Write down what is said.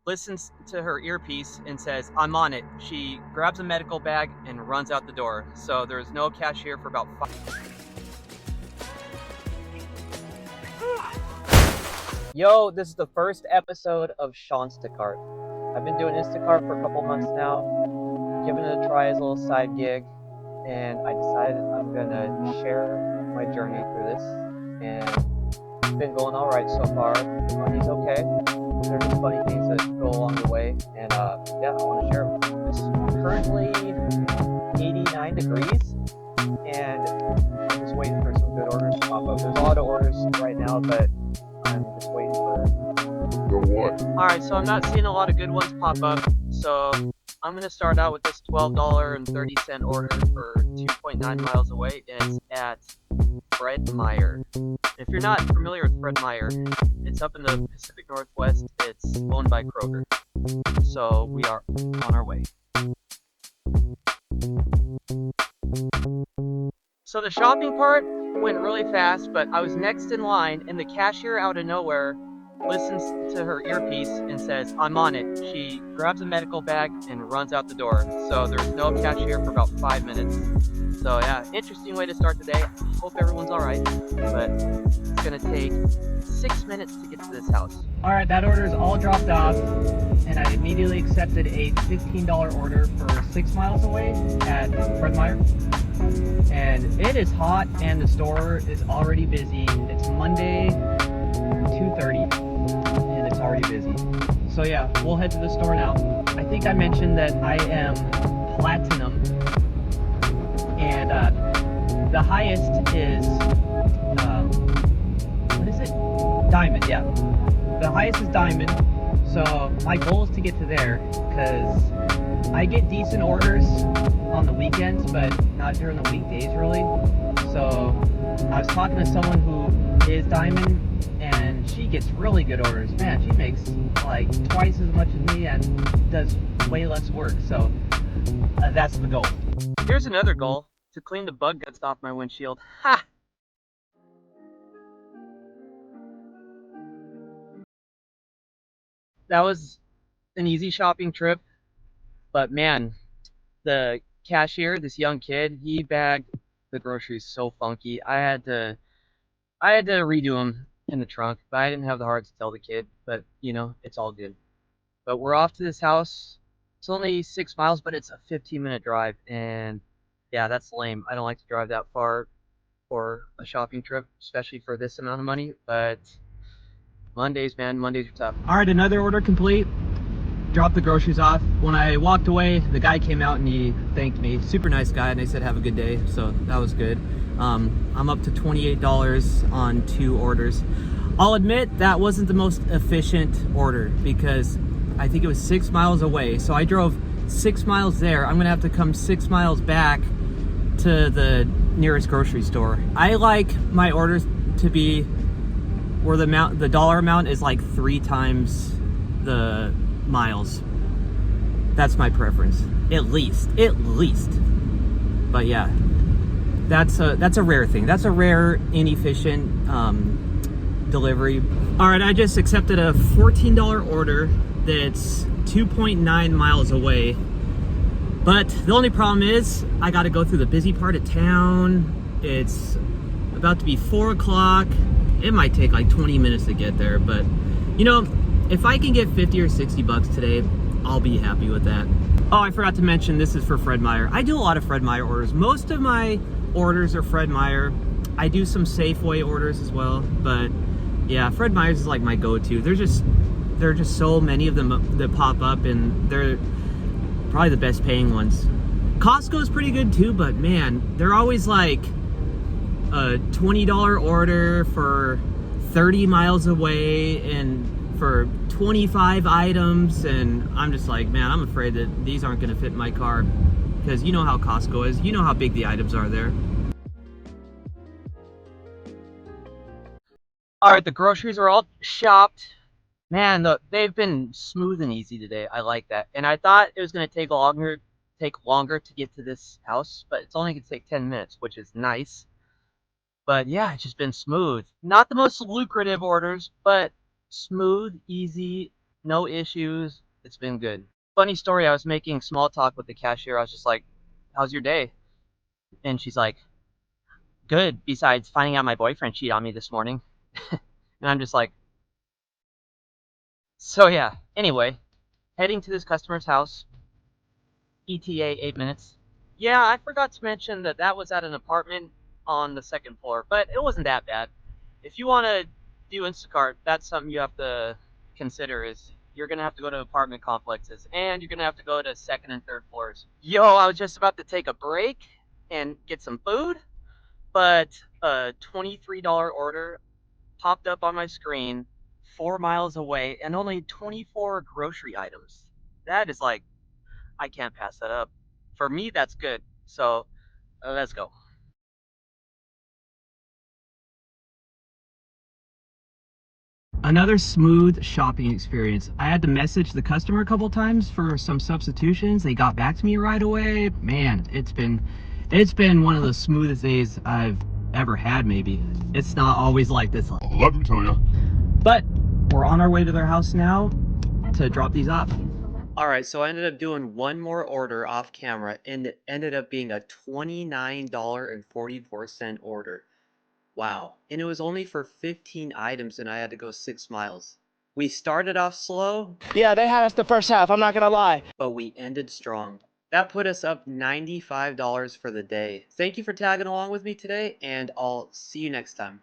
listens to her earpiece and says, "I'm on it." She grabs a medical bag and runs out the door. So there's no cashier for about 5. Yo, this is the first episode of Sean-stacart. I've been doing Instacart for a couple months now, giving it a try as a little side gig, and I decided I'm gonna share my journey through this, and it's been going all right so far. The money's okay. There's just funny things that go along the way, and yeah, I want to share them. It's currently 89 degrees, and I'm just waiting for some good orders to pop up. There's a lot of orders right now, but I'm just waiting for The what? Alright, so I'm not seeing a lot of good ones pop up, so I'm going to start out with this $12.30 order for 2.9 miles away, and it's at Fred Meyer. If you're not familiar with Fred Meyer, it's up in the Pacific Northwest. It's owned by Kroger. So we are on our way. So the shopping part went really fast, but I was next in line, and the cashier out of nowhere listens to her earpiece and says, "I'm on it." She grabs a medical bag and runs out the door. So there's no cashier for about 5 minutes. So yeah, interesting way to start the day. Hope everyone's alright, but it's gonna take 6 minutes to get to this house. Alright, that order is all dropped off, and I immediately accepted a $15 order for 6 miles away at Fred Meyer. And it is hot, and the store is already busy. It's Monday, 2:30, and it's already busy. So yeah, we'll head to the store now. I think I mentioned that I am platinum, and the highest is, what is it? Diamond, yeah. The highest is diamond, so my goal is to get to there, because I get decent orders on the weekends, but not during the weekdays really. So I was talking to someone who is diamond, and she gets really good orders. Man, she makes like twice as much as me and does way less work. So that's the goal. Here's another goal: to clean the bug guts off my windshield. Ha! That was an easy shopping trip, but man, the cashier, this young kid, he bagged the groceries so funky. I had to redo them in the trunk, but I didn't have the heart to tell the kid. But you know, it's all good. But we're off to this house. It's only 6 miles, but it's a 15-minute drive, and yeah, that's lame. I don't like to drive that far for a shopping trip, especially for this amount of money. But Mondays, man, Mondays are tough. Alright, another order complete. Dropped the groceries off. When I walked away, the guy came out and he thanked me. Super nice guy, and they said have a good day, so that was good. I'm up to $28 on 2 orders. I'll admit that wasn't the most efficient order because I think it was 6 miles away. So I drove 6 miles there. I'm gonna have to come 6 miles back to the nearest grocery store. I like my orders to be where the dollar amount is like 3 times the miles. That's my preference, at least. But yeah, that's a rare thing. That's a rare, inefficient delivery. All right, I just accepted a $14 order that's 2.9 miles away, but the only problem is I got to go through the busy part of town. It's about to be 4 o'clock. It might take like 20 minutes to get there, but you know, if I can get 50 or 60 bucks today, I'll be happy with that. Oh, I forgot to mention, this is for Fred Meyer. I do a lot of Fred Meyer orders. Most of my orders are Fred Meyer. I do some Safeway orders as well, but yeah, Fred Meyer's is like my go-to. There are just so many of them that pop up, and they're probably the best paying ones. Costco's pretty good too, but man, they're always like a $20 order for 30 miles away and for 25 items, and I'm just like, man, I'm afraid that these aren't going to fit in my car, because you know how Costco is. You know how big the items are there. Alright, the groceries are all shopped. Man, they've been smooth and easy today. I like that. And I thought it was going to take longer to get to this house, but it's only going to take 10 minutes, which is nice. But yeah, it's just been smooth. Not the most lucrative orders, but smooth, easy, No issues. It's been good. Funny story, I was making small talk with the cashier. I was just like, how's your day? And she's like, good, besides finding out my boyfriend cheated on me this morning. And I'm just like, so yeah. Anyway, heading to this customer's house. ETA 8 minutes. Yeah, I forgot to mention that that was at an apartment on the second floor, but it wasn't that bad. If you want to do Instacart, that's something you have to consider is you're going to have to go to apartment complexes and you're going to have to go to second and third floors. Yo, I was just about to take a break and get some food, but a $23 order popped up on my screen 4 miles away and only 24 grocery items. That is like, I can't pass that up. For me, that's good. So let's go. Another smooth shopping experience. I had to message the customer a couple times for some substitutions. They got back to me right away. Man, it's been one of the smoothest days I've ever had. Maybe it's not always like this. Let me tell you. But we're on our way to their house now to drop these off. All right, so I ended up doing one more order off camera, and it ended up being a $29.44 order. Wow. And it was only for 15 items and I had to go 6 miles. We started off slow. Yeah, they had us the first half, I'm not gonna lie. But we ended strong. That put us up $95 for the day. Thank you for tagging along with me today, and I'll see you next time.